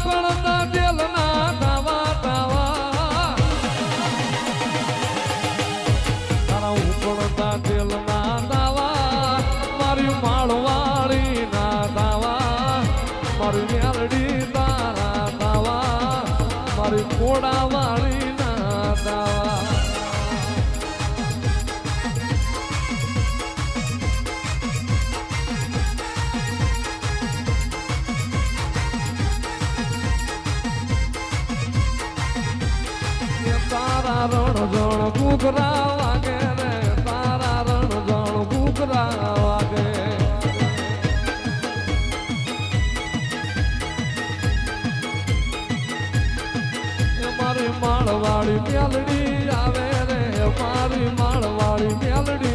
ઉકળતા તેલના તાવા તાવા તારા ઉકળતા તેલના તાવા મારી માળવાળી ના તાવા મારી મેલડી તારા તાવા મારી કોડાવાળી ના તાવા તારા રણજણ ઘૂઘરા વાગે રે તારા રણજણ ઘૂઘરા વાગે મારી માળવાળી મેલડી આવે રે મારી માળવાળી મેલડી